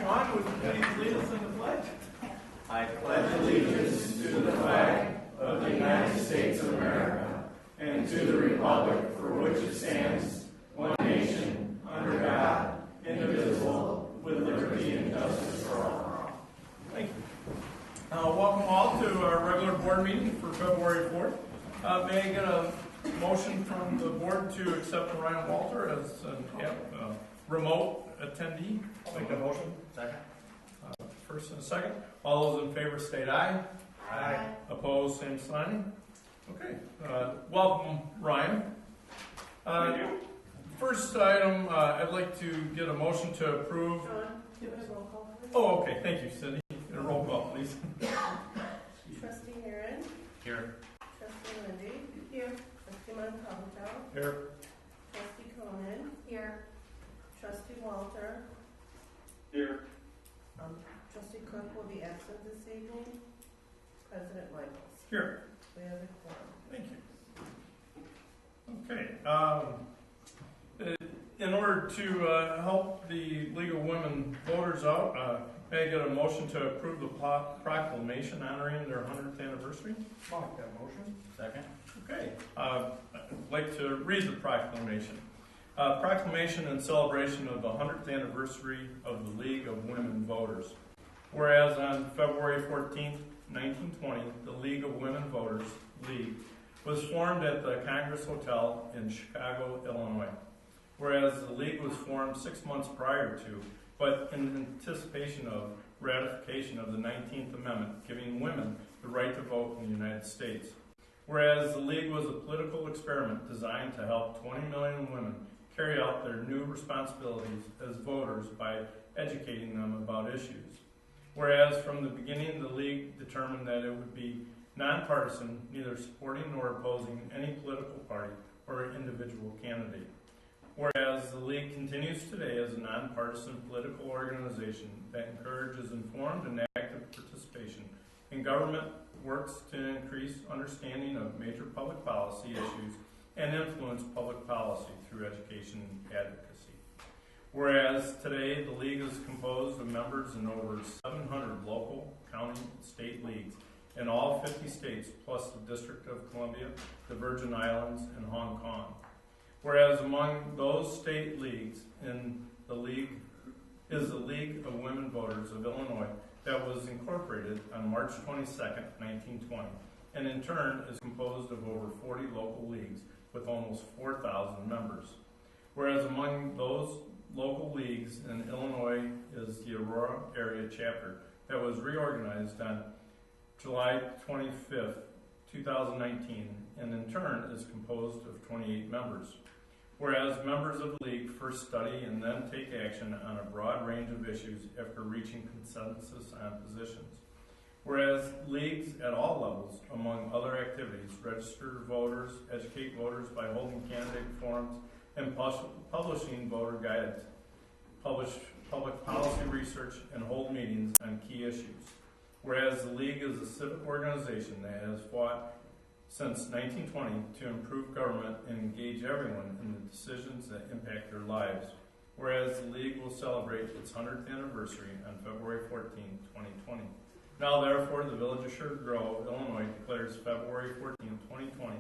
Ron, would you please lead us in the pledge? I pledge allegiance to the flag of the United States of America and to the republic for which it stands, one nation, under God, indivisible, with liberty and justice for all. Thank you. Welcome all to our regular board meeting for February 4th. May I get a motion from the board to accept Ryan Walter as a remote attendee? Make that motion. Second. First and a second. All those in favor state aye. Aye. Opposed, same sign. Okay. Welcome, Ryan. Thank you. First item, I'd like to get a motion to approve. John, give us a roll call, please. Oh, okay. Thank you, Cindy. Get a roll call, please. Trustee Heron. Here. Trustee Lindy. Here. Trustee Montecalvo. Here. Trustee Conan. Here. Trustee Walter. Here. Trustee Cook will be absent this evening. President Michaels. Here. We have a quorum. Thank you. Okay. In order to help the League of Women Voters out, may I get a motion to approve the proclamation honoring their 100th anniversary? I'll make that motion. Second. Okay. I'd like to read the proclamation. Proclamation in celebration of the 100th anniversary of the League of Women Voters. Whereas on February 14th, 1920, the League of Women Voters, League, was formed at the Congress Hotel in Chicago, Illinois. Whereas the League was formed 6 months prior to, but in anticipation of, ratification of the 19th Amendment, giving women the right to vote in the United States. Whereas the League was a political experiment designed to help 20 million women carry out their new responsibilities as voters by educating them about issues. Whereas from the beginning, the League determined that it would be nonpartisan, neither supporting nor opposing any political party or individual candidate. Whereas the League continues today as a nonpartisan political organization that encourages informed and active participation in government, works to increase understanding of major public policy issues, and influence public policy through education and advocacy. Whereas today the League is composed of members in over 700 local, county, and state leagues in all 50 states, plus the District of Columbia, the Virgin Islands, and Hong Kong. Whereas among those state leagues in the League is the League of Women Voters of Illinois that was incorporated on March 22nd, 1920, and in turn is composed of over 40 local leagues with almost 4,000 members. Whereas among those local leagues in Illinois is the Aurora Area Chapter that was reorganized on July 25th, 2019, and in turn is composed of 28 members. Whereas members of the League first study and then take action on a broad range of issues after reaching consensus on positions. Whereas leagues at all levels, among other activities, register voters, educate voters by holding candidate forums, and publishing voter guides, publish public policy research, and hold meetings on key issues. Whereas the League is a civic organization that has fought since 1920 to improve government and engage everyone in the decisions that impact their lives. Whereas the League will celebrate its 100th anniversary on February 14, 2020. Now therefore, the Village of Sugar Grove, Illinois declares February 14, 2020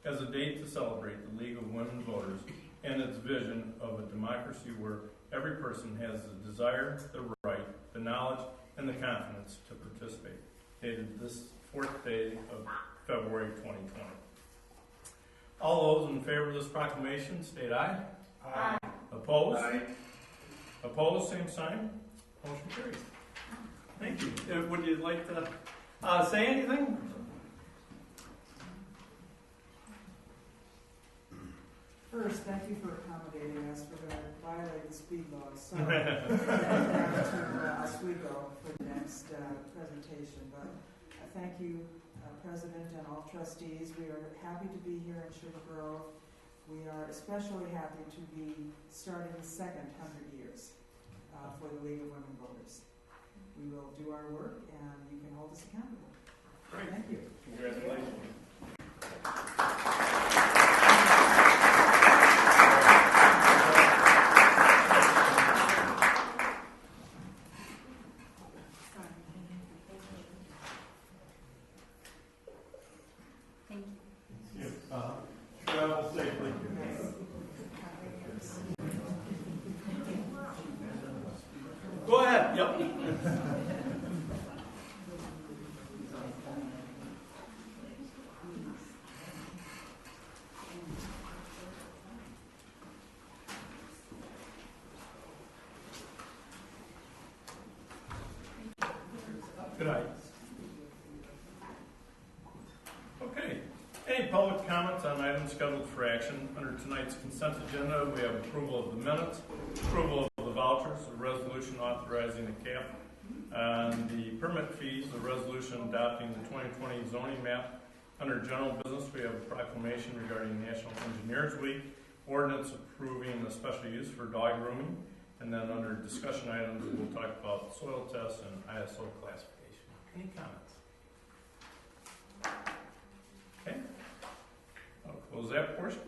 as a date to celebrate the League of Women Voters and its vision of a democracy where every person has the desire, the right, the knowledge, and the confidence to participate. Dated this 4th day of February 2020. All those in favor of this proclamation state aye. Aye. Opposed? Aye. Opposed, same sign. Motion carries. Thank you. Would you like to say anything? First, thank you for accommodating us. We're going to violate the speed laws. So we're going to Oswego for the next presentation. But thank you, President and all trustees. We are happy to be here in Sugar Grove. We are especially happy to be starting the second 100 years for the League of Women Voters. We will do our work, and you can hold us accountable. Great. Thank you. Congratulations. Yep. Good night. Okay. Any public comments on items scheduled for action? Under tonight's consent agenda, we have approval of the minutes, approval of the vouchers, a resolution authorizing a cap on the permit fees, a resolution adopting the 2020 zoning map. Under general business, we have a proclamation regarding National Engineers Week, ordinance approving a special use for dog grooming, and then under discussion items, we'll talk about soil tests and ISO classification. Any comments? Okay. I'll close that portion.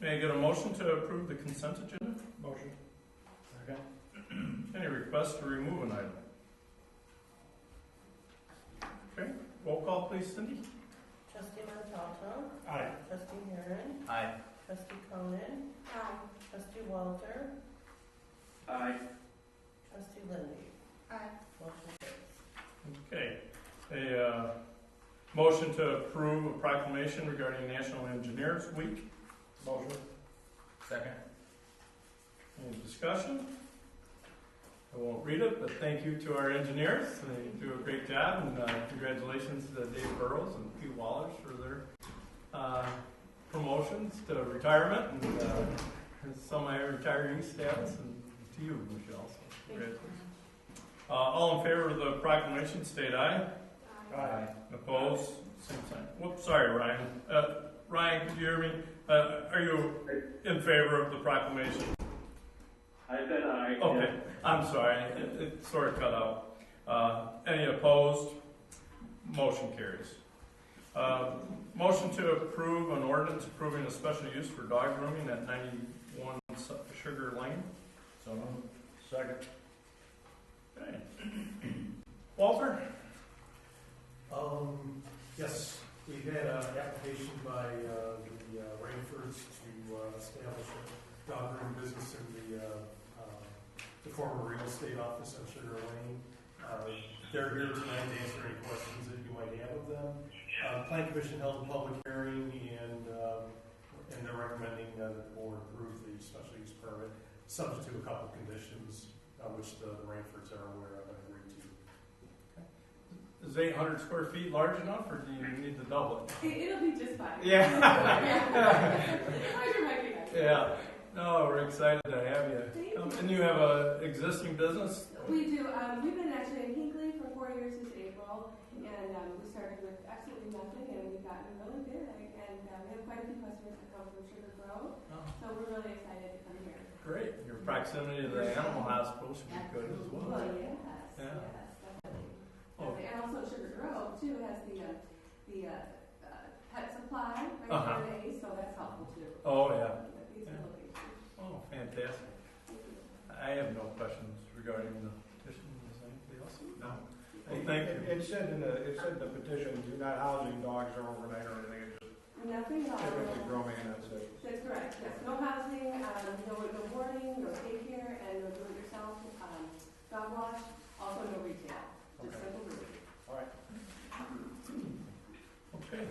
May I get a motion to approve the consent agenda? Motion. Second. Any requests to remove an item? Okay. Roll call, please, Cindy. Trustee Montalto? Aye. Trustee Herron? Aye. Trustee Cronin? Aye. Trustee Walter? Aye. Trustee Lindy? Aye. Motion carries. Okay. A motion to approve a proclamation regarding National Engineers Week. Motion. Second. Any discussion? I won't read it, but thank you to our engineers. They do a great job, and congratulations to Dave Burrows and Pete Wallace for their promotions to retirement and semi-retiree status, and to you, Michelle. So congratulations. All in favor of the proclamation, state aye. Aye. Opposed? Same sign. Whoops, sorry, Ryan. Ryan, could you hear me? Are you in favor of the proclamation? I said aye. Okay, I'm sorry, it sort of cut out. Any opposed? Motion carries. Motion to approve an ordinance approving a special use for dog grooming at 91 Sugar Lane. So moved. Second. Okay. Walter? Yes, we had an application by the Rainfords to establish a dog grooming business in the former real estate office on Sugar Lane. They're here tonight to answer any questions that you might have of them. Plan Commission held a public hearing, and they're recommending that the board approve the special use permit, subject to a couple conditions, which the Rainfords are aware of and agreed to. Is 800 square feet large enough, or do you need to double it? It'll be just fine. Yeah. Pleasure might be nice. Yeah. No, we're excited to have you. And you have an existing business? We do. We've been actually in Hinkley for 4 years since April, and we started with absolutely nothing, and we've gotten really big. And we have quite a few customers that come from Sugar Grove, so we're really excited to come here. Great. Your proximity to the animal hospital should be good as well. Well, yes, Yeah. yes, definitely. Oh. And also Sugar Grove too has the pet supply right there, so that's helpful too. Oh, yeah. These Yeah. locations. Oh, fantastic. I have no questions regarding the petition. Is anybody else? No. Hey, thank you. It said in the petition, you're not housing dogs or overnight or anything, it's just Nothing at all. typically grooming and that's it. That's correct, yes. No housing, no boarding, no daycare, and no do-it-yourself dog wash, also no retail, just Okay. simple grooming. All right. Okay.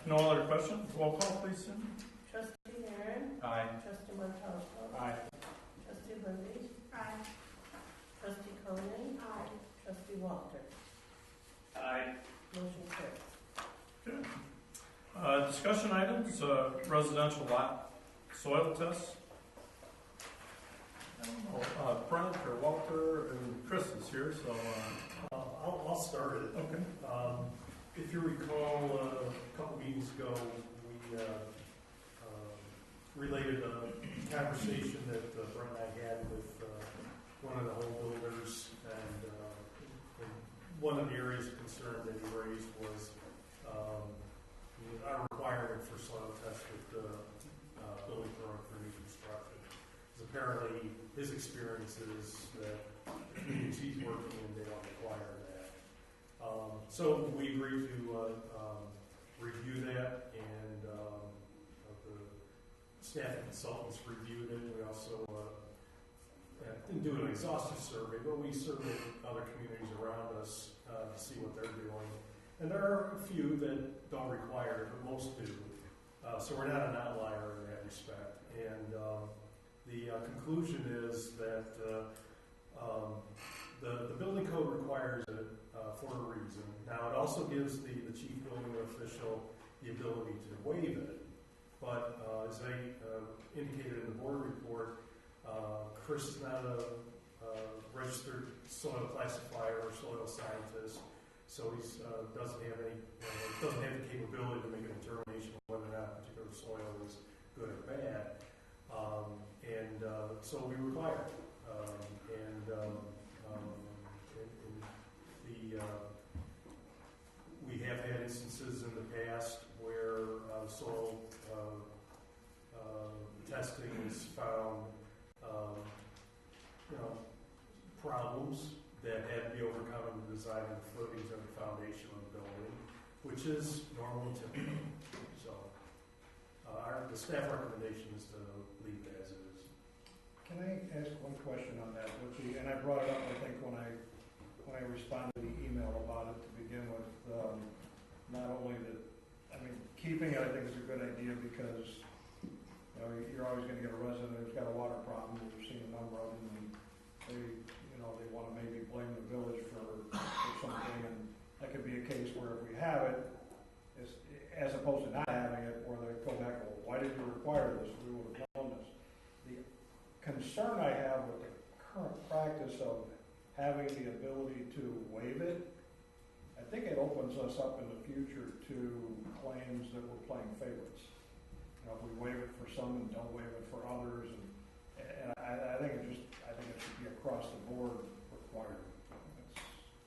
No other questions? Roll call, please, Cindy. Trustee Herron? Aye. Trustee Montalto? Aye. Trustee Lindy? Aye. Trustee Cronin? Aye. Trustee Walter? Aye. Motion carries. Good. Discussion items, residential lot soil tests. I don't know, Brent or Walter and Chris is here, so, I'll start it. okay. If you recall, a couple meetings ago, we related a conversation that Brent and I had with one of the home builders, and one of the areas of concern that he raised was our requirement for soil tests with the building permit for new construction. Because apparently his experience is that the communities he's working in, they don't require that. So we agreed to review that, and the staff and consultants reviewed it. We also didn't do an exhaustive survey, but we surveyed other communities around us to see what they're doing. And there are a few that don't require it, but most do. So we're not an outlier in that respect. And the conclusion is that the building code requires it for a reason. Now, it also gives the chief building official the ability to waive it. But as I indicated in the board report, Chris is not a registered soil classifier or soil scientist, so he doesn't have the capability to make a determination of whether or not a particular soil is good or bad. So we require it. We have had instances in the past where soil testing has found problems that had to be overcome in the design of the footings and the foundation of the building, which is normally typical. So the staff recommendation is to leave it as it is. Can I ask one question on that, Butchie? And I brought it up, I think, when I responded to the email about it to begin with. Not only that, keeping it I think is a good idea because you're always going to get a resident who's got a water problem. We've seen a number of them, and they want to maybe blame the village for something, and that could be a case where if we have it, as opposed to not having it, or they go back, well, why did you require this? We would have known this. The concern I have with the current practice of having the ability to waive it, I think it opens us up in the future to claims that we're playing favorites. If we waive it for some and don't waive it for others, and I think it should be across the board required.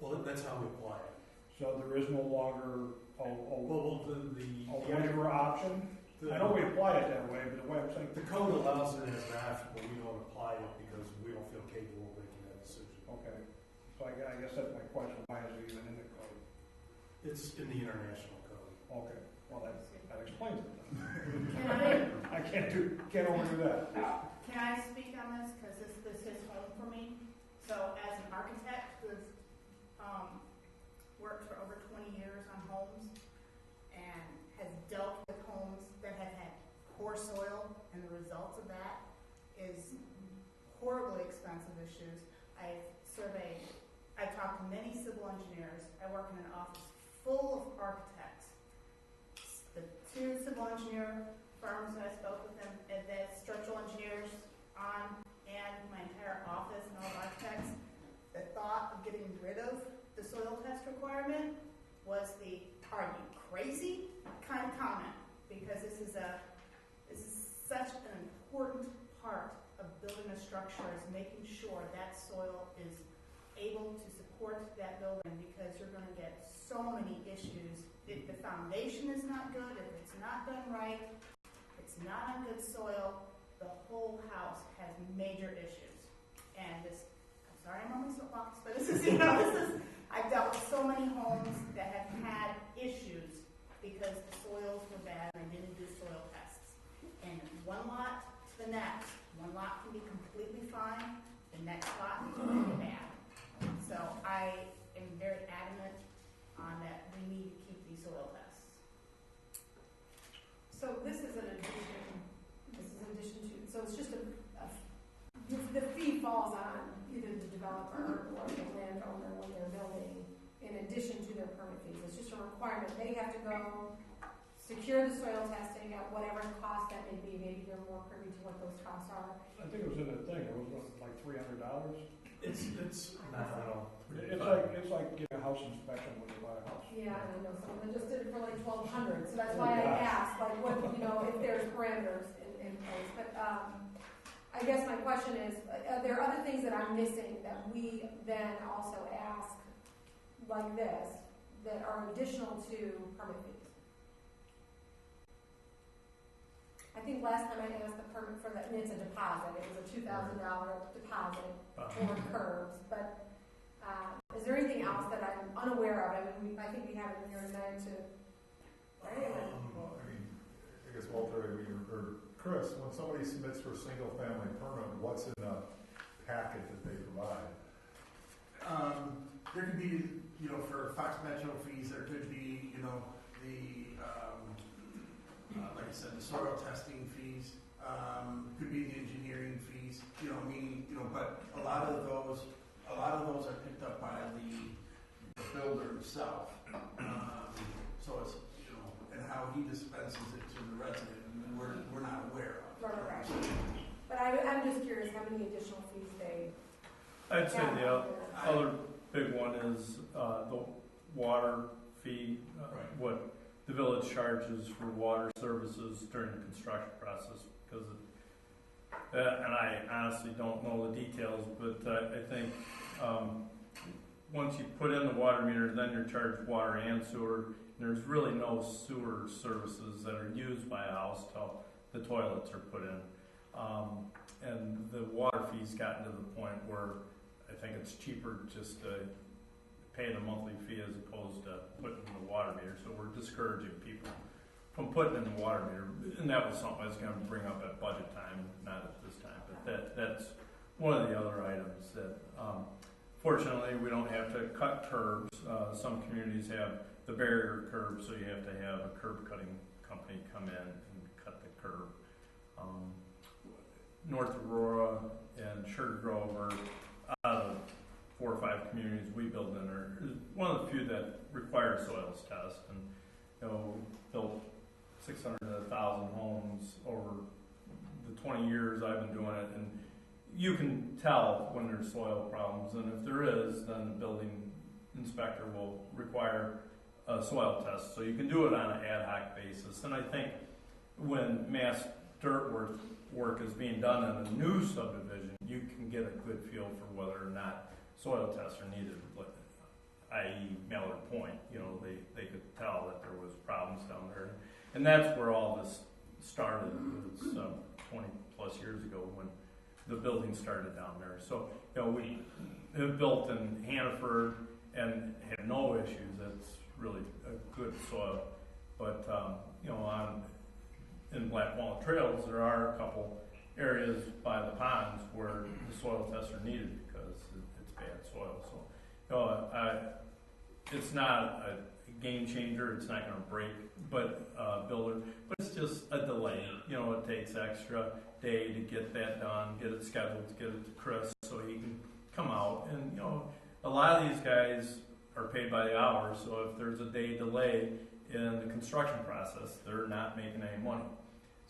Well, that's how we apply it. So there is no longer a waiver option. I know we apply it that way, but the way I'm saying the code allows it as an option, but we don't apply it because we don't feel capable of making that decision. okay. So I guess that's my question. Why is it even in the code? It's in the international code. Okay. Well, that explains it. Can I, I can't overdo that. Can I speak on this? Because this is home for me. So as an architect who has worked for over 20 years on homes and has dealt with homes that have had poor soil, and the results of that is horribly expensive issues. I've talked to many civil engineers. I work in an office full of architects. The two civil engineer firms that I spoke with them, and the structural engineers and my entire office and all the architects, the thought of getting rid of the soil test requirement was the "are you crazy?" kind of comment, because this is such an important part of building a structure, is making sure that soil is able to support that building, because you're going to get so many issues. If the foundation is not good, if it's not done right, it's not on good soil, the whole house has major issues. And I'm sorry I'm on my soapbox, but I've dealt with so many homes that have had issues because the soils were bad and I didn't do soil tests. And one lot to the next, one lot can be completely fine, the next lot can be bad. So I am very adamant on that we need to keep these soil tests. So this is an addition. This is in addition to. So it's just the fee falls on either the developer or the landowner when they're building, in addition to their permit fees. It's just a requirement. They have to go secure the soil testing at whatever cost that may be. Maybe you're more privy to what those costs are. I think it was in the thing. It was like $300. It's not at all. It's like getting a house inspection when you buy a house. Yeah, and I know some of them just did it for like $1,200. So that's why I asked, like, what if there's parameters in place. But I guess my question is, there are other things that I'm missing that we then also ask, like this, that are additional to permit fees. I think last time I asked the permit for that, and it's a deposit. It was a $2,000 deposit for curbs. But is there anything else that I'm unaware of? I think we have it in here tonight to. Right? I guess Walter, or Chris, when somebody submits for a single-family permit, what's in a packet that they provide? There could be, for Fox Metro fees, there could be, the, like I said, the soil testing fees, could be the engineering fees, but a lot of those are picked up by the builder himself. So it's, and how he dispenses it to the resident, and we're not aware of. Right. But I'm just curious how many additional fees they. I'd say the other big one is the water fee, Right. what the village charges for water services during the construction process, because and I honestly don't know the details, but I think once you put in the water meter, then you're charged water and sewer. There's really no sewer services that are used by a house till the toilets are put in. And the water fee's gotten to the point where I think it's cheaper just to pay the monthly fee as opposed to putting in the water meter. So we're discouraging people from putting in the water meter. And that was something I was going to bring up at budget time, not at this time. But that's one of the other items that, fortunately, we don't have to cut curbs. Some communities have the barrier curb, so you have to have a curb cutting company come in and cut the curb. North Aurora and Sugar Grove are out of 4 or 5 communities we build in are one of the few that require soils test, and built 600 to 1,000 homes over the 20 years I've been doing it, and you can tell when there's soil problems, and if there is, then the building inspector will require a soil test. So you can do it on an ad hoc basis. And I think when mass dirt work is being done in a new subdivision, you can get a good feel for whether or not soil tests are needed, i.e. Mallard Point. They could tell that there was problems down there. And that's where all this started. It was 20 plus years ago when the building started down there. So, we have built in Hannaford and had no issues. It's really a good soil. But, in Black Walnut Trails, there are a couple areas by the ponds where the soil tests are needed because it's bad soil. So, it's not a game changer. It's not going to break, builder. But it's just a delay. It takes extra day to get that done, get it scheduled, to get it to Chris so he can come out. And a lot of these guys are paid by the hour, so if there's a day delay in the construction process, they're not making any money.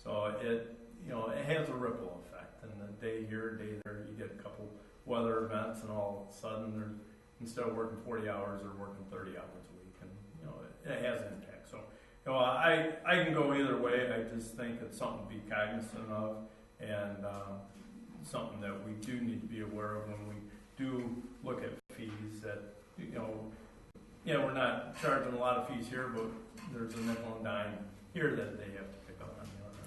So it has a ripple effect, and a day here, a day there, you get a couple weather events, and all of a sudden they're, instead of working 40 hours, they're working 30 hours a week, and it has an impact. So I can go either way. I just think it's something to be cognizant of, and something that we do need to be aware of when we do look at fees. That we're not charging a lot of fees here, but there's a nickel and dime here that they have to pick up on the other.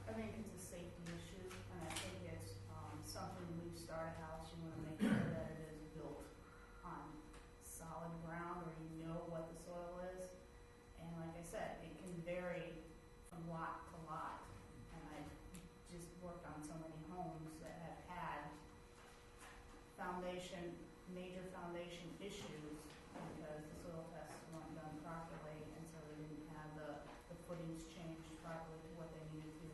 I think it's a safety issue, and I think it's something when you start a house, you want to make sure that it is built on solid ground, or you know what the soil is. And like I said, it can vary from lot to lot. And I've just worked on so many homes that have had major foundation issues because the soil tests weren't done properly, and so they didn't have the footings changed properly to what they needed to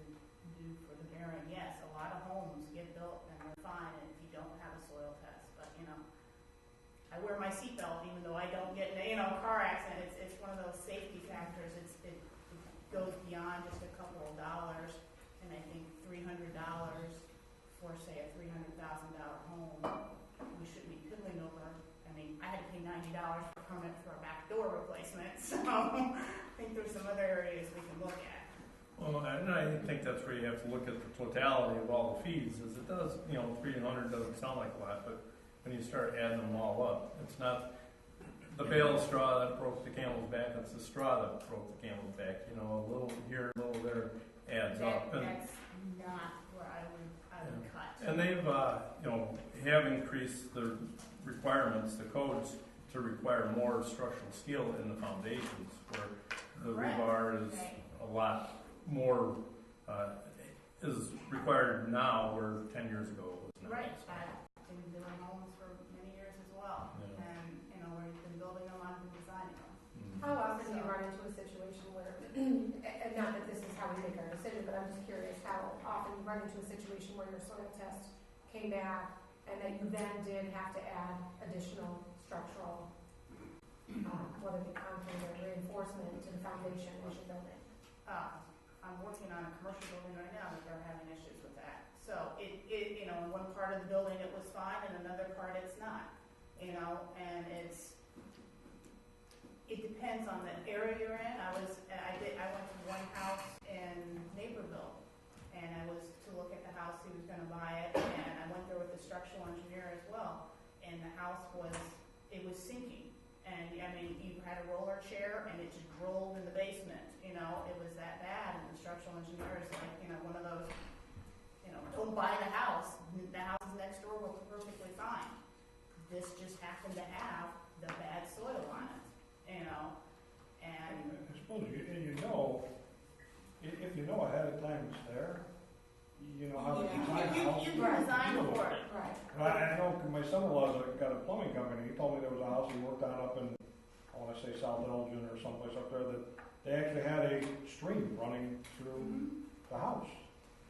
do for the bearing. Yes, a lot of homes get built and they're fine if you don't have a soil test, but I wear my seatbelt even though I don't get in a car accident. It's one of those safety factors. It goes beyond just a couple of dollars, and I think $300 for say a $300,000 home, we shouldn't be piddling over. I mean, I had to pay $90 per permit for a back door replacement, so I think there's some other areas we can look at. Well, and I think that's where you have to look at the totality of all the fees. As it does, 300 doesn't sound like a lot, but when you start adding them all up, it's not the bale of straw that broke the camel's back. It's the straw that broke the camel's back. A little here, a little there adds up. And That's not where I would cut. And they've, have increased the requirements, the codes, to require more structural steel in the foundations, where the rebar is a lot more, is required now, where 10 years ago it was Right, I've been doing homes for many years as well, Yeah. and, we've been building them, I've been designing them. How often do you run into a situation where, and not that this is how we make our decision, but I'm just curious how often you run into a situation where your soil test came back and that you then did have to add additional structural, whether it be concrete or reinforcement to the foundation as you're building? I'm working on a commercial building right now that they're having issues with that. So in one part of the building it was fine, and another part it's not, and it depends on the area you're in. I went to one house in Naperville, and I was to look at the house, he was gonna buy it, and I went there with the structural engineer as well, and the house was sinking. And you had a roller chair and it just rolled in the basement, it was that bad, and the structural engineer is like, one of those, don't buy the houses next door were perfectly fine. This just happened to have the bad soil on it, and I suppose if you know ahead of time it's there, you know how to design a house. you can design for it. Right. I know my son-in-law's got a plumbing company. He told me there was a house he worked on up in, I want to say South Elgin or someplace up there, that they actually had a stream running through the house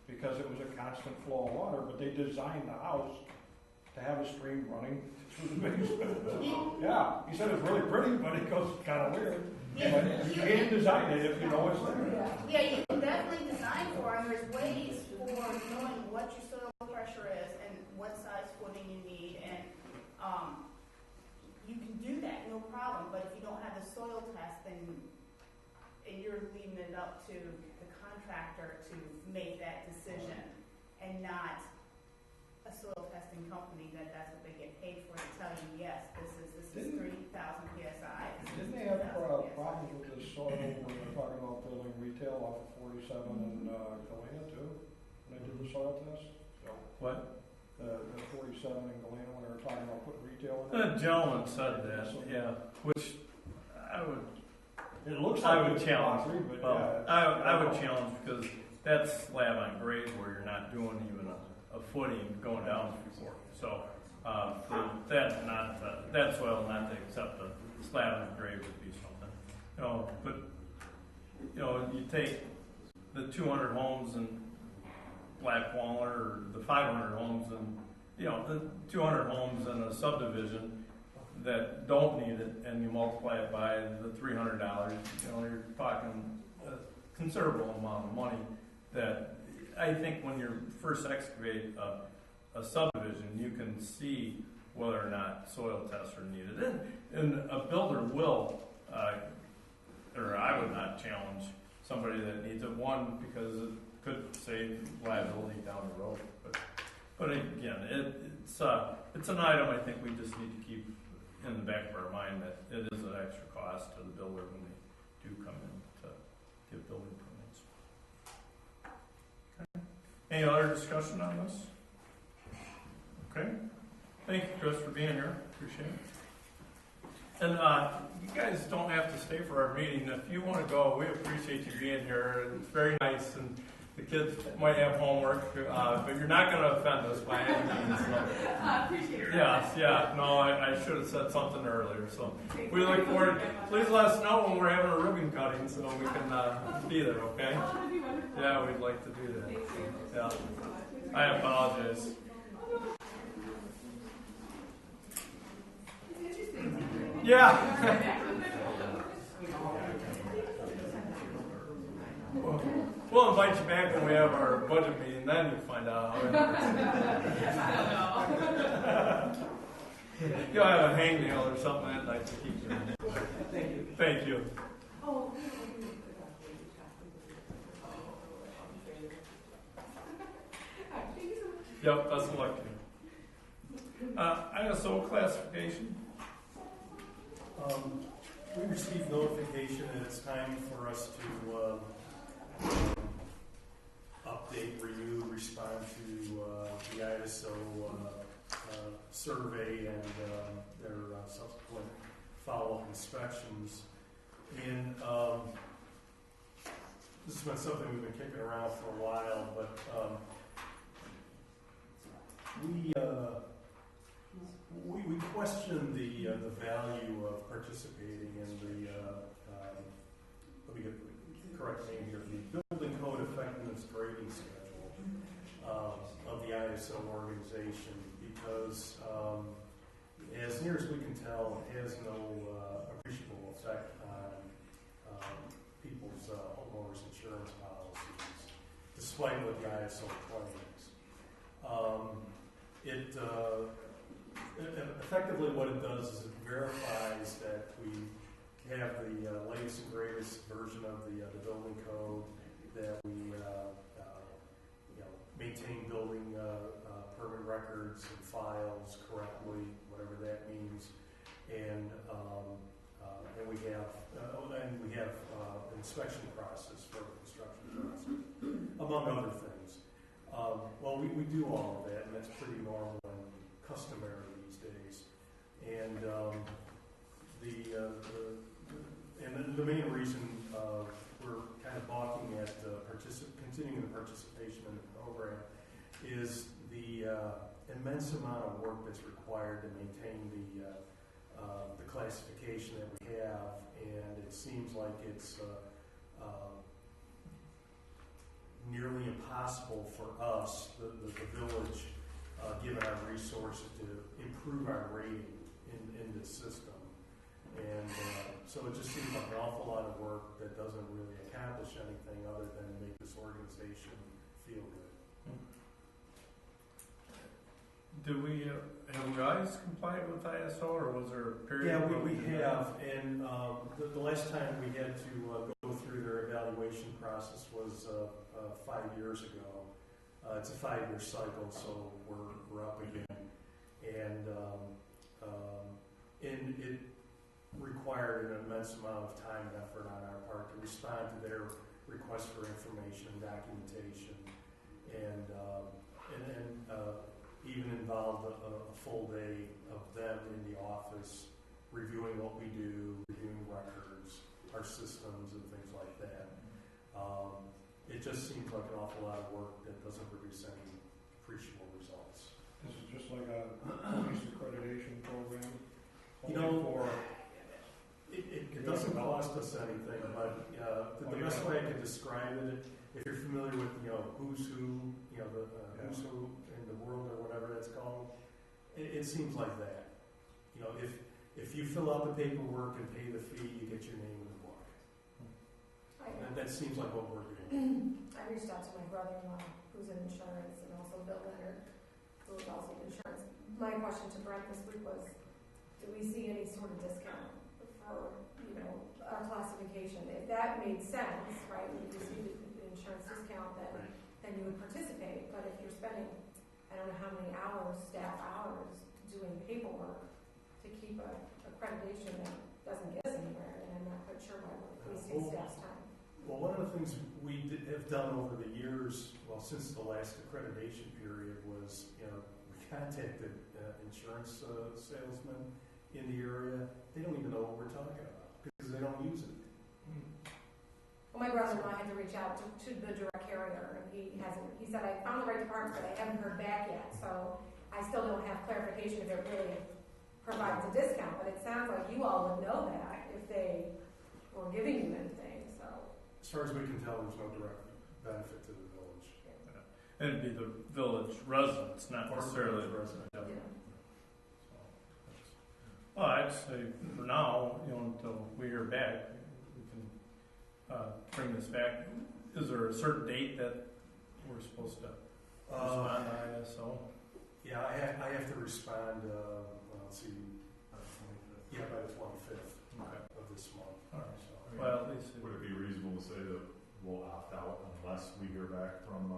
because it was a constant flow of water, but they designed the house to have a stream running through the basement. Yeah, he said it's really pretty, but it goes kind of weird. Yeah, But you can't design it if you know it's there. Yeah, you can definitely design for it. There's ways for knowing what your soil pressure is and what size footing you need, and you can do that, no problem. But if you don't have the soil test, then you're leaving it up to the contractor to make that decision, and not a soil testing company that's what they get paid for to tell you, yes, this is 3,000 psi. Didn't they have problems with the soil when they're talking about building retail off of 47 and Galena too? When they did the soil test? What? The 47 in Galena when they were talking about putting retail in The it? gentleman said that, yeah, which I would, It looks I like would it's challenge. concrete, but Well, yeah. I would challenge because that's slab on grade where you're not doing even a footing going down before. So, for that soil not to accept a slab on grade would be something. But, you take the 200 homes in Black Walnut or the 500 homes and, the 200 homes in a subdivision that don't need it, and you multiply it by the $300, you're talking a considerable amount of money that I think when you first excavate a subdivision, you can see whether or not soil tests are needed. And a builder will, or I would not challenge somebody that needs it, one, because it could save liability down the road. But again, it's an item I think we just need to keep in the back of our mind that it is an extra cost to the builder when they do come in to get building permits. Okay. Any other discussion on this? Okay. Thank you, Chris, for being here. Appreciate it. And you guys don't have to stay for our meeting. If you want to go, we appreciate you being here. It's very nice, and the kids might have homework, but you're not going to offend us by any means. So. I appreciate it. Yes, yeah. No, I should have said something earlier. So we look forward. Please let us know when we're having a ribbon cutting so we can be there, okay? Oh, that'd be wonderful. Yeah, we'd like to do that. Thank you. Yeah. Thank you so much. I apologize. It's interesting. Yeah. We'll invite you back when we have our budget meeting, then you find out how it works. You'll have a hangnail or something that night to keep you. Thank you. Thank you. Oh, Yep, that's lucky. ISO classification. We received notification that it's time for us to update, renew, respond to the ISO survey and their subsequent follow-up inspections. And this has been something we've been kicking around for a while, but We question the value of participating in the, let me get the correct name here, the Building Code Effectiveness Grading Schedule of the ISO organization, because as near as we can tell, it has no appreciable effect on people's homeowners insurance policies, despite what the ISO claims. Effectively what it does is it verifies that we have the latest and greatest version of the building code, that we maintain building permit records and files correctly, whatever that means, and we have an inspection process for the construction process, among other things. Well, we do all of that, and that's pretty normal and customary these days. And the main reason we're kind of balking at continuing the participation in the program is the immense amount of work that's required to maintain the classification that we have, and it seems like it's nearly impossible for us, the village, given our resources, to improve our rating in this system. And so it just seems like an awful lot of work that doesn't really accomplish anything other than make this organization feel good. Do we, have we always complied with ISO, or was there a period? Yeah, where we did have, and the last time we had to go through their evaluation process was 5 years ago. It's a 5-year cycle, so we're up again, and it required an immense amount of time and effort on our part to respond to their request for information and documentation, and even involved a full day of them in the office reviewing what we do, reviewing records, our systems, and things like that. It just seems like an awful lot of work that doesn't produce any appreciable results. This is just like a police accreditation program. You know, for it doesn't cost us anything, but the best way I could describe it, if you're familiar with who's who, who's who in the world or whatever that's called, it seems like that. If you fill out the paperwork and pay the fee, you get your name in the book. And that seems like what we're doing. I reached out to my brother-in-law, who's in insurance, and also Bill Leonard, who is also in insurance. My question to Brent this week was, do we see any sort of discount for, our classification? If that made sense, right, if you see the insurance discount, then you would participate. But if you're spending, I don't know how many hours, staff hours, doing paperwork to keep accreditation that doesn't get us anywhere, and I'm not quite sure why we're wasting staff's time. Well, one of the things we have done over the years, since the last accreditation period, was we contacted insurance salesmen in the area. They don't even know what we're talking about because they don't use it. Well, my brother-in-law had to reach out to the direct carrier, and he said, I found the right department, but I haven't heard back yet, so I still don't have clarification if it really provides a discount, but it sounds like you all would know that if they were giving you anything, so. As far as we can tell, there's no direct benefit to the village. And it'd be the village residents, not necessarily the residents. Yeah. Well, I'd say for now, until we hear back, we can bring this back. Is there a certain date that we're supposed to respond to ISO? Yeah, I have to respond, let's see, by the 25th of this month. All right. So, Well, at least Would it be reasonable to say that we'll opt out unless we hear back from,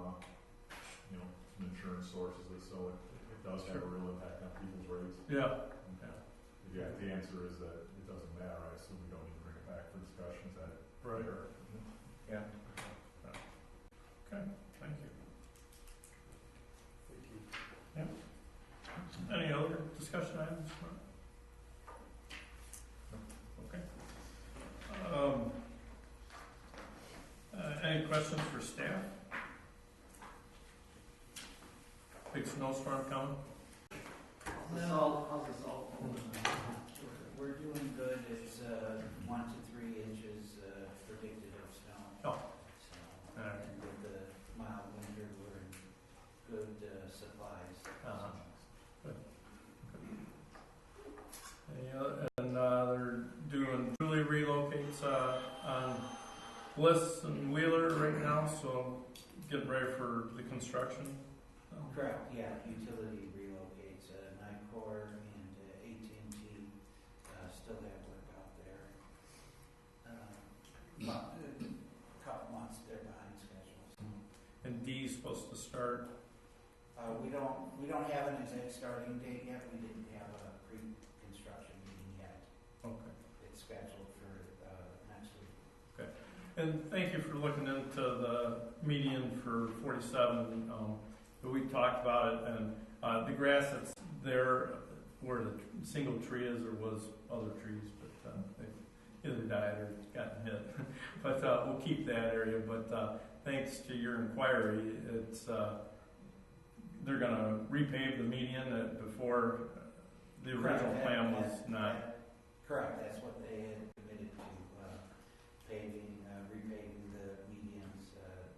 some insurance sources that so it does have a real impact on people's rates? yeah. If the answer is that it doesn't matter, I assume we don't need to bring it back for discussions at Right. later. Yeah. Okay, thank you. thank you. Any other discussion items? Okay. Any questions for staff? big snowstorm coming? How's the salt? We're doing good. It's 1 to 3 inches predicted of snow. Oh. So, All right. and with the mild winter, we're in good supplies. Uh-huh. Good. And they're doing, Julie relocates on Bliss and Wheeler right now, so getting ready for the construction. So. Correct, yeah. Utility relocates. Nicor and AT&T still have work out there. About a couple months, they're behind schedule. And D's supposed to start. We don't have an exact starting date yet. We didn't have a pre-construction meeting yet. Okay. It's scheduled for next week. And thank you for looking into the median for 47. We talked about it, and the grass that's there where the single tree is, there was other trees, but they either died or gotten hit. But we'll keep that area. But thanks to your inquiry, it's they're going to repave the median before the original plan was not. Correct. That's what they had committed to, repaving the medians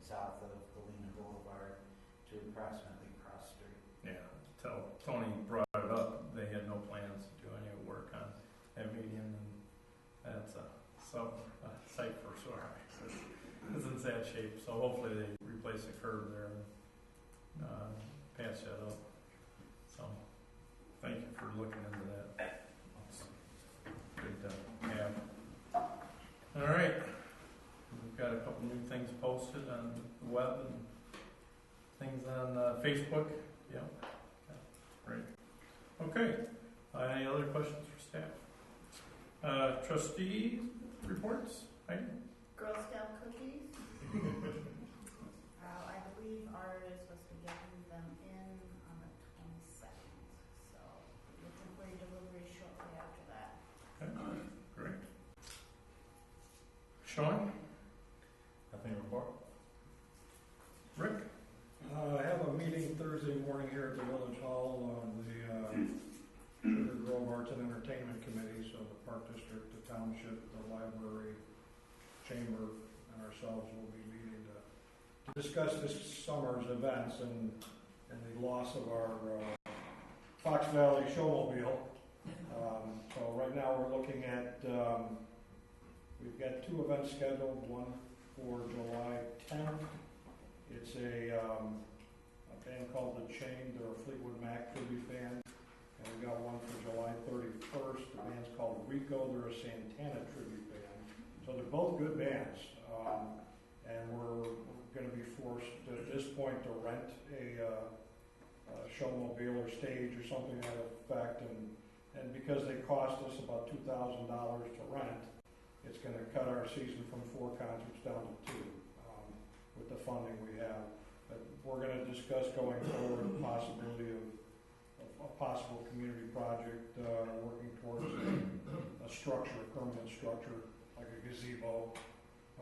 south of Galena Boulevard to approximately Cross Street. Yeah, till Tony brought it up, they had no plans to do any work on that median, and that's a site for sore eye. It's in sad shape, so hopefully they replace the curb there and patch that up. So, thank you for looking into that. It's good to have. All right, we've got a couple new things posted on the web and things on Facebook. Yeah. Great. Okay. Any other questions for staff? Trustee reports? Heidi? Girl Scout cookies. I believe ours is supposed to be getting them in on the 22nd, so looking for your delivery shortly after that. Okay. Great. Sean? Nothing to report? Rick? I have a meeting Thursday morning here at the Village Hall on the Sugar Grove Arts and Entertainment Committee, so the Park District, the Township, the Library, Chamber, and ourselves will be meeting to discuss this summer's events and the loss of our Fox Valley Showmobile. So right now we're looking at, we've got 2 events scheduled, one for July 10th. It's a band called The Chain. They're a Fleetwood Mac tribute band. And we got one for July 31st. The band's called Rico. They're a Santana tribute band. So they're both good bands. And we're going to be forced at this point to rent a showmobile or stage or something to that effect. And because they cost us about $2,000 to rent, it's going to cut our season from 4 concerts down to 2. With the funding we have. But we're going to discuss going forward the possibility of a possible community project working towards a structure, a permanent structure, like a gazebo,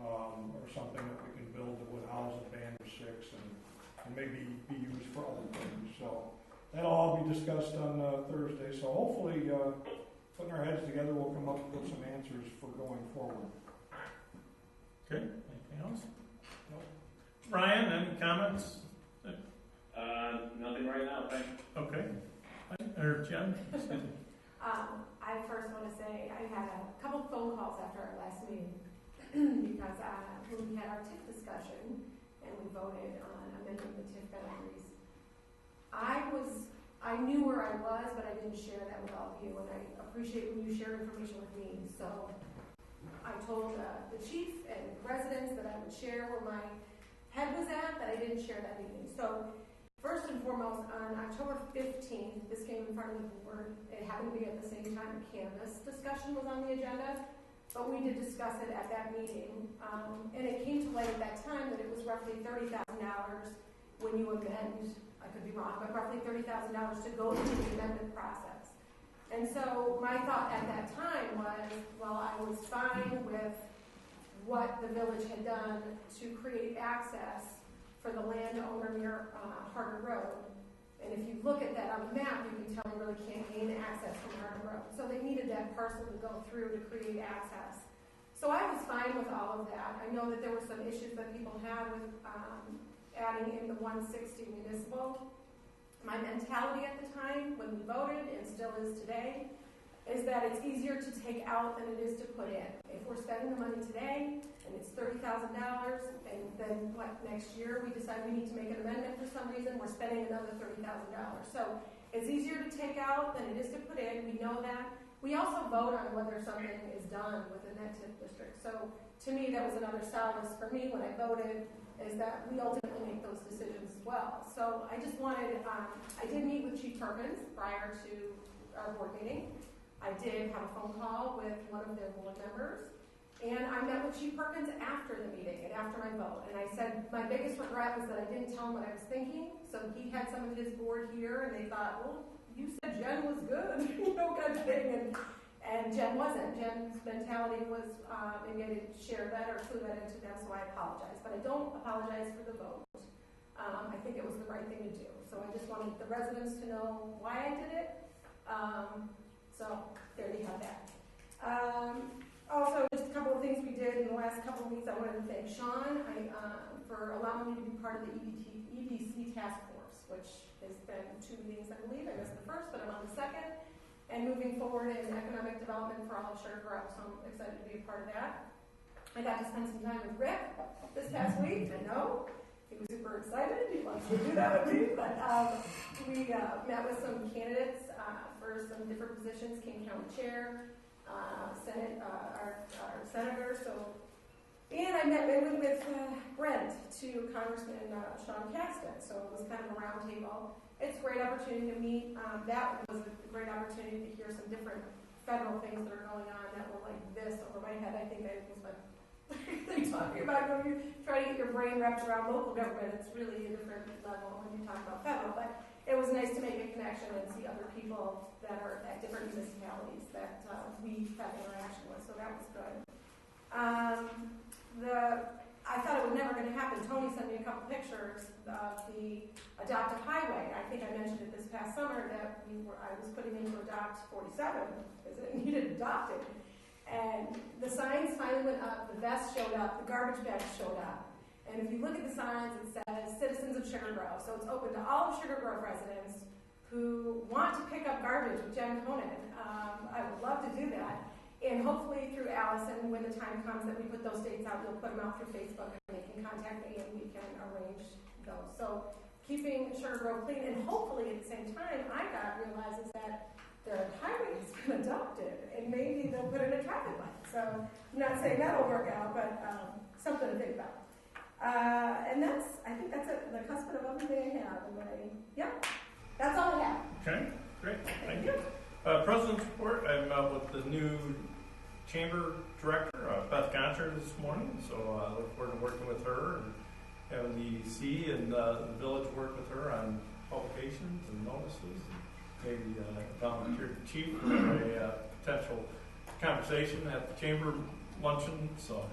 or something that we can build that would house a band of 6 and maybe be used for other things. So that'll all be discussed on Thursday. So hopefully, putting our heads together, we'll come up with some answers for going forward. Okay. Anything else? No. Ryan, any comments? Nothing right now, thanks. Okay. Or Jen? I first want to say I had a couple phone calls after our last meeting because when we had our TIF discussion and we voted on amending the TIF boundaries, I knew where I was, but I didn't share that with all of you, and I appreciate when you share information with me. So I told the chief and residents that I would share where my head was at, that I didn't share that evening. So first and foremost, on October 15th, this came in front of the board. It happened to be at the same time the cannabis discussion was on the agenda, but we did discuss it at that meeting. And it came to light at that time that it was roughly $30,000 when you amend, I could be wrong, but roughly $30,000 to go through the amendment process. And so my thought at that time was, well, I was fine with what the village had done to create access for the landowner near Harder Road. And if you look at that on the map, you can tell you really can't gain access from Harbor Road. So they needed that parcel to go through to create access. So I was fine with all of that. I know that there were some issues that people had with adding in the 160 municipal. My mentality at the time, when we voted, and still is today, is that it's easier to take out than it is to put in. If we're spending the money today, and it's $30,000, and then next year we decide we need to make an amendment for some reason, we're spending another $30,000. So it's easier to take out than it is to put in. We know that. We also vote on whether something is done within that TIF district. So to me, that was another solace for me when I voted, is that we ultimately make those decisions as well. So I just wanted, I did meet with Chief Perkins prior to our board meeting. I did have a phone call with one of their board members, and I met with Chief Perkins after the meeting and after my vote. And I said my biggest regret was that I didn't tell him what I was thinking. So he had some of his board here, and they thought, well, you said Jen was good, kind of thing. And Jen wasn't. Jen's mentality was, maybe I didn't share that or clue that into them, so I apologize. But I don't apologize for the vote. I think it was the right thing to do. So I just wanted the residents to know why I did it. So there you have that. Also, just a couple of things we did in the last couple of weeks. I wanted to thank Sean for allowing me to be part of the EDC task force, which has been 2 meetings, I believe. I missed the first, but I'm on the second. And moving forward in economic development for all of Sugar Grove, so I'm excited to be a part of that. I got to spend some time with Rick this past week. I know he was super excited. He wants to do that with me, but we met with some candidates for some different positions: King County Chair, Senate, our senator. So, and I met with Brent to Congressman Sean Caxton. So it was kind of a round table. It's a great opportunity to meet. That was a great opportunity to hear some different federal things that are going on that were like this over my head. I think that was my talking about when you try to get your brain wrapped around local government. It's really a different level when you talk about federal. But it was nice to make a connection and see other people that are at different municipalities that we have interaction with. So that was good. I thought it was never going to happen. Tony sent me a couple pictures of the adoptive highway. I think I mentioned it this past summer that I was putting into Adopt 47 because it needed adopted. And the signs finally went up, the vests showed up, the garbage bags showed up. And if you look at the signs, it says Citizens of Sugar Grove. So it's open to all of Sugar Grove residents who want to pick up garbage with Jen Conan. I would love to do that. And hopefully through Allison, when the time comes that we put those dates out, we'll put them out through Facebook and they can contact me and we can arrange those. So keeping Sugar Grove clean, and hopefully at the same time, IDOT realizes that the highway has been adopted and maybe they'll put in a traffic light. So I'm not saying that'll work out, but something to think about. And I think that's it, the cusp of everything I have. That's all I have. Okay, great, thank you. President's report, I met with the new Chamber Director, Beth Goncher, this morning, so I look forward to working with her and having the C and the village work with her on publications and notices, and maybe volunteer the chief for a potential conversation at the Chamber luncheon, so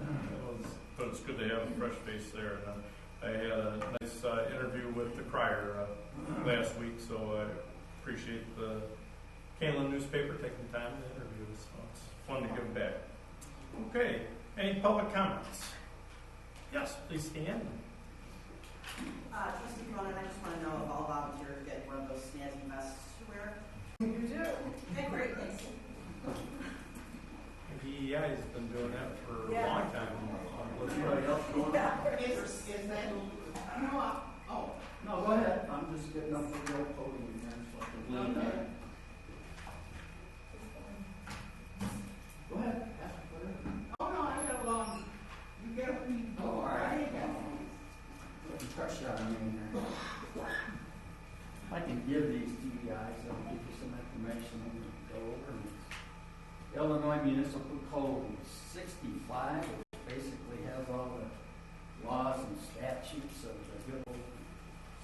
but it's good to have a fresh face there. And I had a nice interview with the crier last week, so I appreciate the Kansas newspaper taking time to interview us, so it's fun to give back. Okay, any public comments? Yes, please stand. Trustee Cronin, I just want to know if all volunteers get one of those snazzy vests to wear. You do. Okay, great, thanks. Yeah, he's been doing that for a long time. Anybody else going? Is that, oh, No, go ahead. I'm just getting up to the old podium here, so I can lean okay. back. Go ahead. Ask whatever. Oh, no, I got along. You get me. Oh, all right. Putting Pressure on me here. I can give these to you guys. I'll give you some information and go over them. Illinois Municipal Code 65, which basically has all the laws and statutes of the good old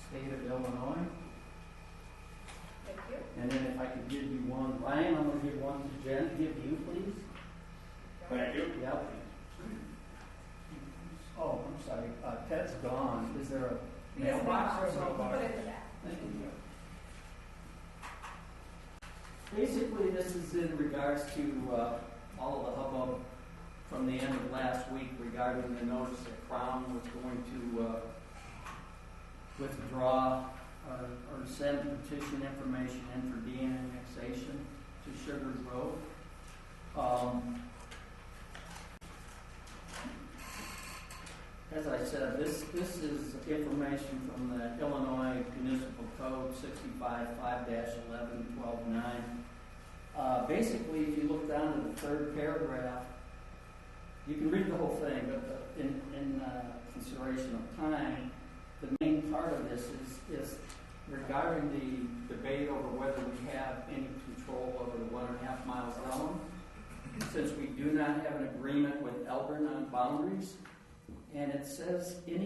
state of Illinois. Thank you. And then if I could give you one, Ryan, I'm going to give one to Jen. Give you, please. Thank you. Yep. Oh, I'm sorry. Ted's gone. Is there a Yes, mailbox or so something? put it in the back. Thank you. Basically, this is in regards to all of the hubbub from the end of last week regarding the notice that Crown was going to withdraw or send petition information in for de-annexation to Sugar Grove. As I said, this is information from the Illinois Municipal Code 65-5-11-12-9. Basically, if you look down to the third paragraph, you can read the whole thing, but in consideration of time, the main part of this is regarding the debate over whether we have any control over the 1.5 mile zone. Since we do not have an agreement with Elburn on boundaries, and it says in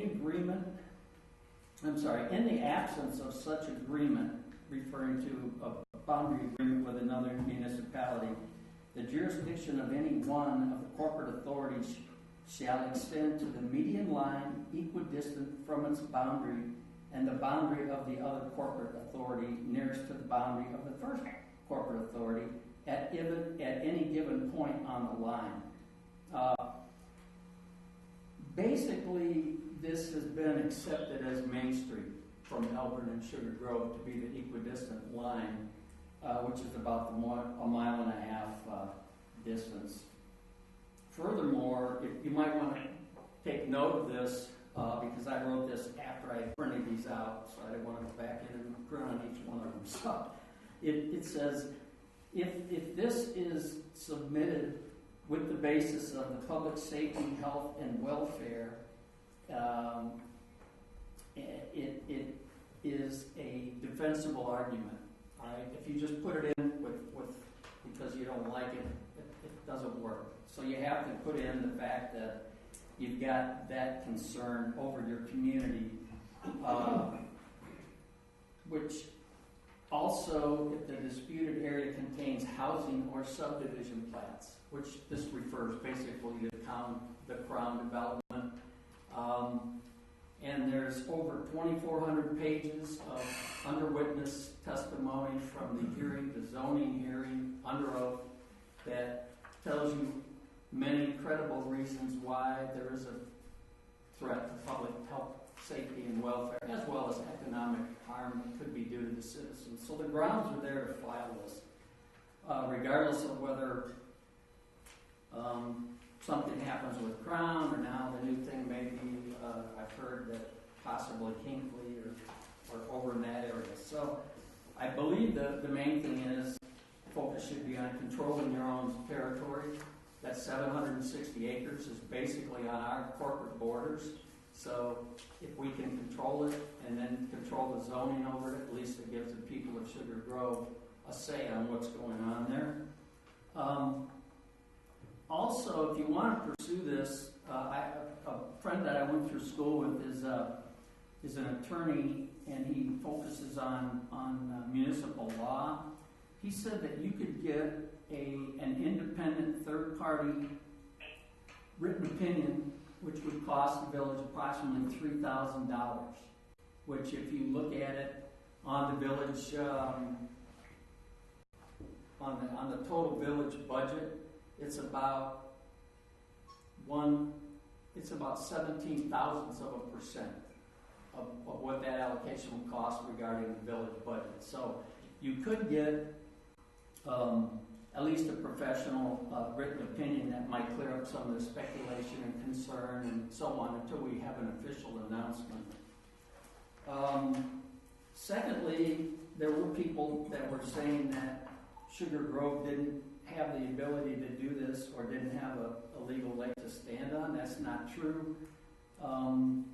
the absence of such agreement, referring to a boundary agreement with another municipality, the jurisdiction of any one of the corporate authorities shall extend to the median line equidistant from its boundary and the boundary of the other corporate authority nearest to the boundary of the first corporate authority at any given point on the line. Basically, this has been accepted as Main Street from Elburn and Sugar Grove to be the equidistant line, which is about a 1.5 mile distance. Furthermore, you might want to take note of this because I wrote this after I printed these out, so I didn't want to go back in and print on each one of them. So it says, if this is submitted with the basis of the public safety, health, and welfare, it is a defensible argument. All right? If you just put it in with because you don't like it, it doesn't work. So you have to put in the fact that you've got that concern over your community, which also, if the disputed area contains housing or subdivision plats, which this refers basically to the Crown development. And there's over 2,400 pages of under witness testimony from the hearing, the zoning hearing, under oath, that tells you many credible reasons why there is a threat to public health, safety, and welfare, as well as economic harm that could be due to the citizens. So the grounds are there to file this, regardless of whether something happens with Crown, or now the new thing may be, I've heard that possibly Kinkley or over in that area. So I believe the main thing is focus should be on controlling your own territory. That 760 acres is basically on our corporate borders. So if we can control it and then control the zoning over it, at least it gives the people of Sugar Grove a say on what's going on there. Also, if you want to pursue this, a friend that I went through school with is an attorney, and he focuses on municipal law. He said that you could get an independent third-party written opinion, which would cost the village approximately $3,000. Which, if you look at it on the village, on the total village budget, it's about 17 thousandths of a percent of what that allocation will cost regarding the village budget. So you could get at least a professional written opinion that might clear up some of the speculation and concern and so on until we have an official announcement. Secondly, there were people that were saying that Sugar Grove didn't have the ability to do this or didn't have a legal leg to stand on. That's not true. On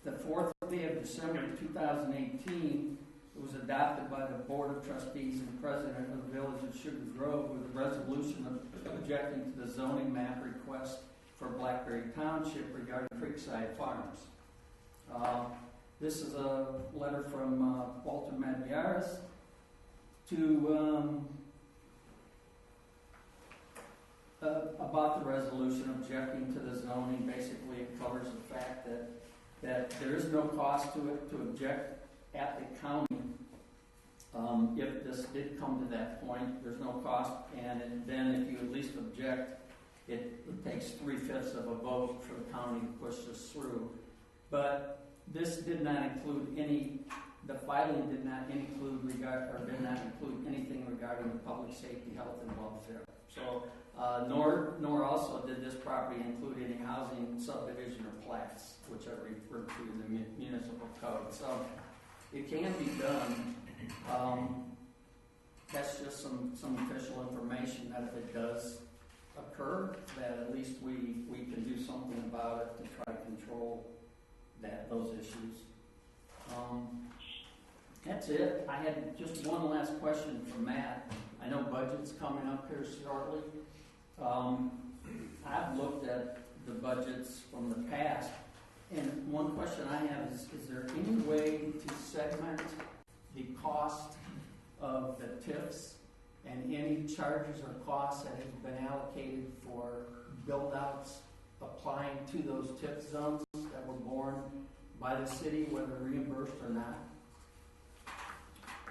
the 4th day of December 2018, it was adopted by the Board of Trustees and President of the Village of Sugar Grove with a resolution objecting to the zoning map request for Blackberry Township regarding Creekside Farms. This is a letter from Walter Madviaris to about the resolution objecting to the zoning. Basically, it covers the fact that there is no cost to it to object at the county, if this did come to that point, there's no cost, and then if you at least object, it takes 3/5 of a vote for the county to push this through. But this did not include the filing did not include anything regarding the public safety, health, and welfare. So, nor also did this property include any housing subdivision or plats, which are referred to in the municipal code. So, it can be done. That's just some official information that if it does occur, that at least we can do something about it to try to control those issues. That's it. I had just one last question for Matt. I know budget's coming up here shortly. I've looked at the budgets from the past, and one question I have is there any way to segment the cost of the TIFs and any charges or costs that have been allocated for build-outs applying to those TIF zones that were borne by the city, whether reimbursed or not?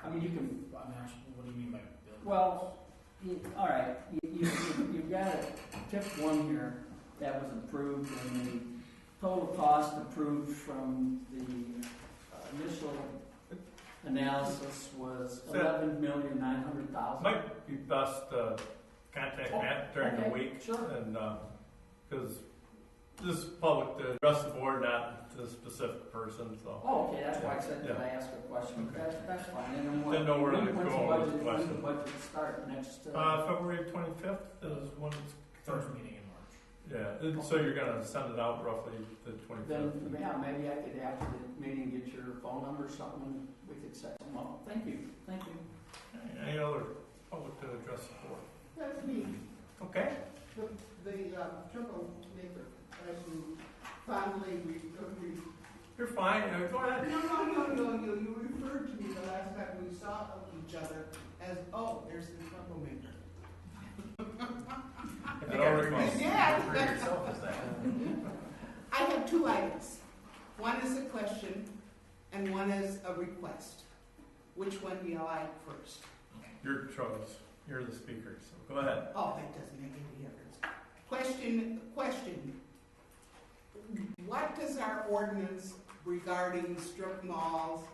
I mean, you can. What do you mean by build? Well, all right. You've got a TIF 1 here that was approved, and the total cost approved from the initial analysis was $11,900,000. Might be best to contact Matt during the week. Sure. And, because this is public to address the board, not to the specific person, so. Oh, okay, that's why I said, Yeah. could I ask a question? Okay. That's fine. And then Didn't know where to when's the go with the budget- question. When the budget start next? February 25th is when it's. First meeting in March. Yeah, and so you're gonna send it out roughly the 25th. Then, yeah, maybe I could, after the meeting, get your phone number or something, and we could set them up. Thank you. Any other public to address the board? That's me, Okay. the troublemaker, as you fondly You're fine, go ahead. No, you referred to me the last time we saw each other as, oh, there's the troublemaker. I don't recall. I have two items. One is a question and one is a request. Which one do you like first? Your choice. You're the speaker, so go ahead. Oh, that doesn't make any difference. Question. What does our ordinance regarding strip malls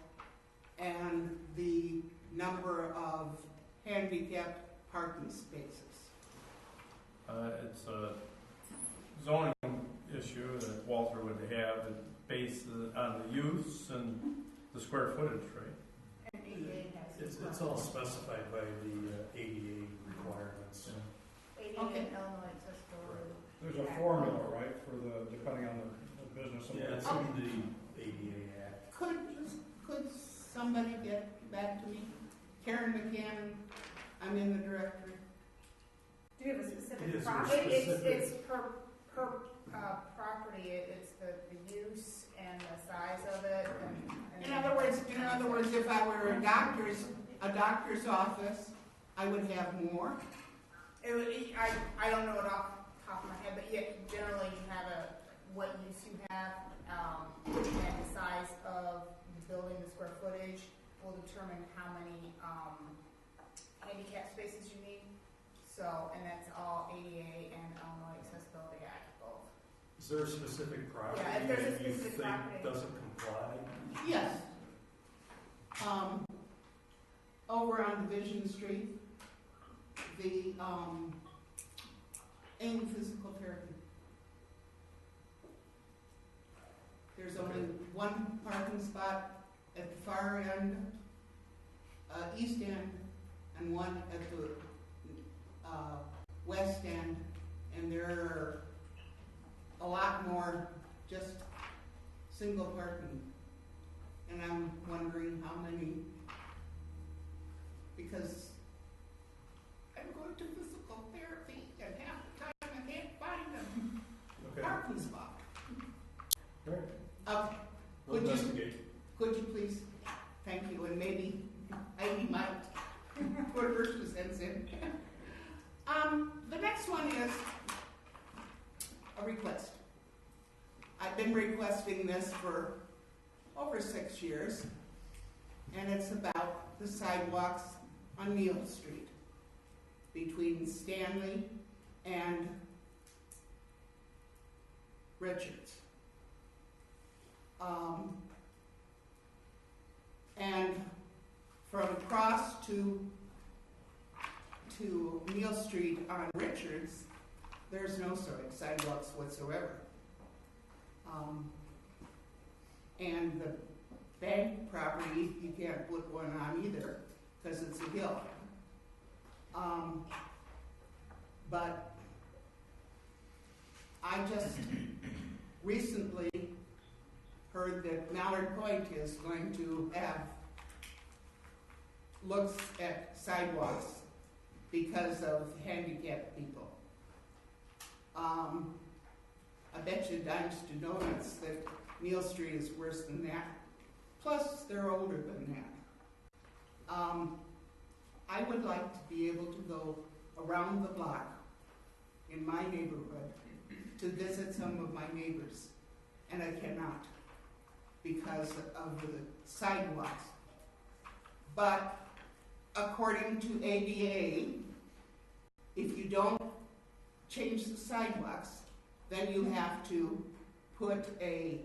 and the number of handicapped parking spaces? It's a zoning issue that Walter would have, it based on the use and the square footage, right? And ADA has. It's all specified by the ADA requirements. ADA Okay. and Illinois accessibility. There's a formula, right, for depending on the business. Yeah, it's in the ADA Act. Could somebody get back to me? Karen McCann, I'm in the directory. Do you have a specific It is property? very specific. It's per property, it's the use and the size of it and. In other words, if I were a doctor's office, I would have more. I don't know it off the top of my head, but yeah, generally you have what use you have, and the size of the building, the square footage will determine how many, handicap spaces you need. So, and that's all ADA and Illinois Accessibility Act both. Is there a specific property Yeah, if there's a that you specific think property. doesn't comply? Yes. Over on Division Street, the AIM Physical Therapy. There's only one parking spot at the far end, east end, and one at the west end, and there are a lot more just single parking. And I'm wondering how many, because I'm going to physical therapy and half the time I can't find a parking spot. Right. Okay. We'll investigate. Could you please? Thank you, and maybe Amy might put her 2 cents in. The next one is a request. I've been requesting this for over 6 years, and it's about the sidewalks on Neal Street between Stanley and Richards. And from across to Neal Street on Richards, there's no sidewalks whatsoever. And the bank property, you can't put one on either, because it's a hill. But I just recently heard that Mallard Point is going to have looks at sidewalks because of handicapped people. I bet you dimes to donuts that Neal Street is worse than that. Plus, they're older than that. I would like to be able to go around the block in my neighborhood to visit some of my neighbors, and I cannot because of the sidewalks. But according to ADA, if you don't change the sidewalks, then you have to put a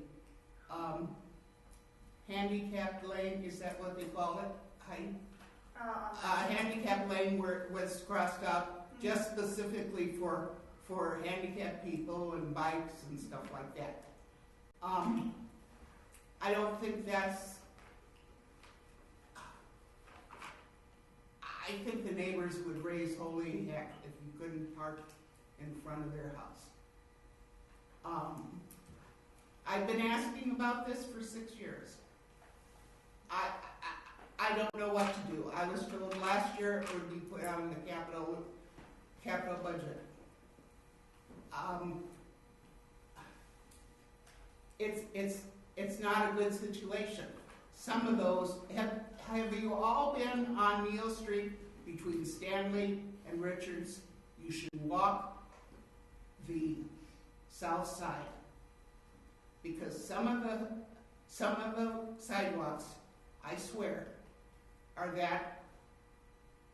handicapped lane, is that what they call it? Handicap lane where it was crossed out just specifically for handicapped people and bikes and stuff like that. I don't think that's, I think the neighbors would raise holy heck if you couldn't park in front of their house. I've been asking about this for 6 years. I don't know what to do. I was told last year it would be put on the capital budget. It's not a good situation. Some of those have you all been on Neal Street between Stanley and Richards? You should walk the south side because some of the sidewalks, I swear, are that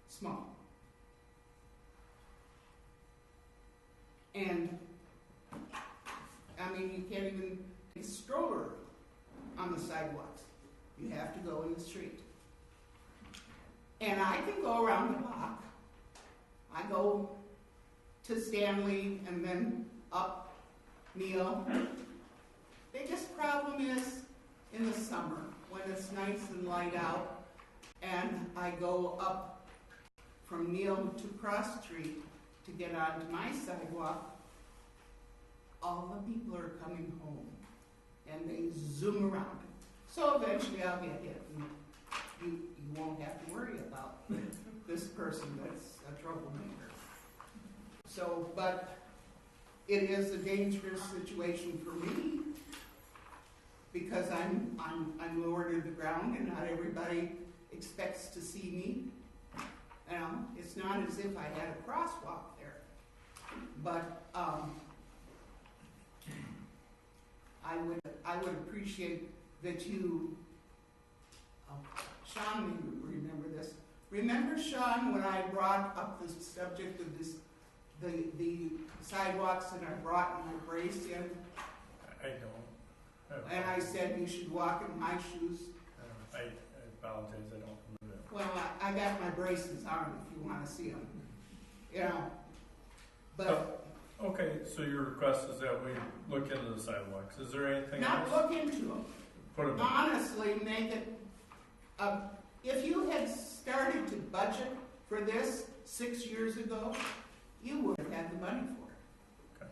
small. And I mean, you can't even take a stroller on the sidewalks. You have to go in the street. And I can go around the block. I go to Stanley and then up Neal. Biggest problem is in the summer when it's nice and light out and I go up from Neal to Cross Street to get onto my sidewalk. All the people are coming home and they zoom around. So eventually I'll get hit. And you won't have to worry about this person that's a troublemaker. So, but it is a dangerous situation for me because I'm lower to the ground and not everybody expects to see me. It's not as if I had a crosswalk there, but I would appreciate that you, Sean may remember this. Remember, Sean, when I brought up the subject of this, the sidewalks, and I brought my brace in? I don't. And I said you should walk in my shoes. I apologize, I don't remember that. Well, I got my braces on if you want to see them. You know, but. Okay, so your request is that we look into the sidewalks. Is there anything else? Not look into them. Put them in. Honestly, make it, if you had started to budget for this 6 years ago, you would have had the money for it.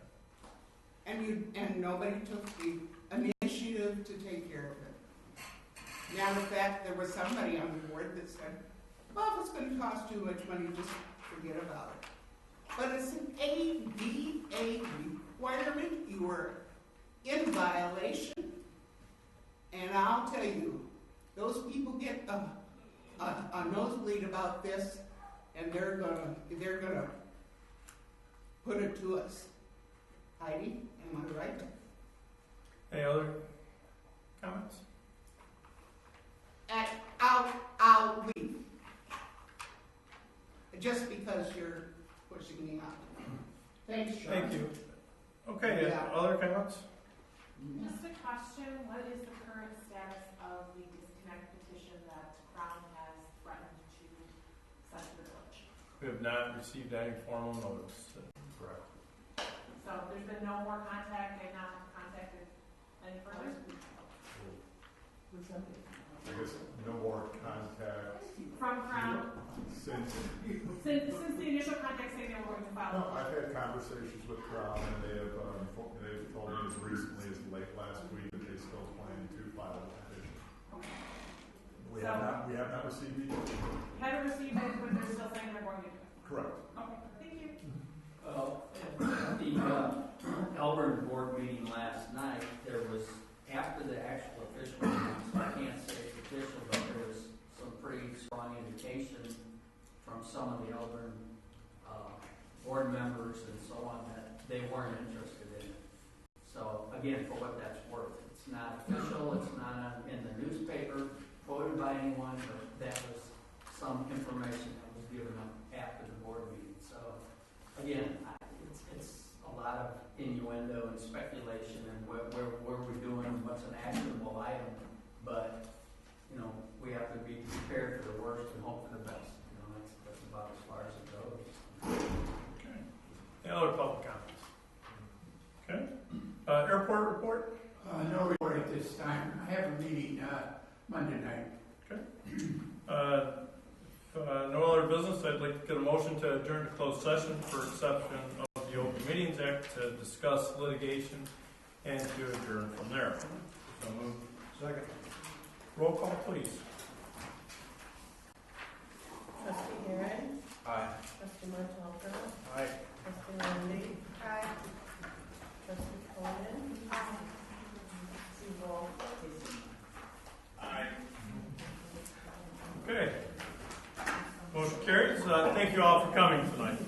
Okay. And nobody took the initiative to take care of it. Matter of fact, there was somebody on the board that said, well, if it's going to cost too much money, just forget about it. But it's an ADA requirement. You were in violation. And I'll tell you, those people get a nosebleed about this, and they're gonna put it to us. Heidi, am I right? Any other comments? Thanks, Sean. Thank you. Okay, Yeah. other comments? Just a question, what is the current status of the disconnect petition that Crown has threatened to send to the village? We have not received any formal notice. Correct. So there's been no more contact, they've not contacted any further? I guess no more contact From Crown, since. since the initial contact saying they were going to file? No, I've had conversations with Crown, and they've told me as recently as late last week that they still plan to file a petition. We have not received it. Haven't received it, but they're still saying they're going to do it? Correct. Okay, thank you. The Elburn board meeting last night, there was, after the actual official meeting, so I can't say it's official, but there was some pretty strong indication from some of the Elburn board members and so on that they weren't interested in it. So again, for what that's worth, it's not official, it's not in the newspaper, quoted by anyone, but that was some information that was given up after the board meeting. So again, it's a lot of innuendo and speculation and where we're doing and what's an actionable item, but you know, we have to be prepared for the worst and hope for the best. You know, that's about as far as it goes. Okay. Any other public comments? Okay. Airport report? No report at this time. I have a meeting Monday night. Okay. No other business. I'd like to get a motion to adjourn to closed session for exception of the Open Meetings Act to discuss litigation and to adjourn from there. So moved. Second. Roll call, please. Trustee Aaron? Aye. Trustee Martelka? Aye. Trustee Landy? Aye. Trustee Coleman? Aye. Trustee Wolf? Aye. Okay. Motion carries. Thank you all for coming tonight.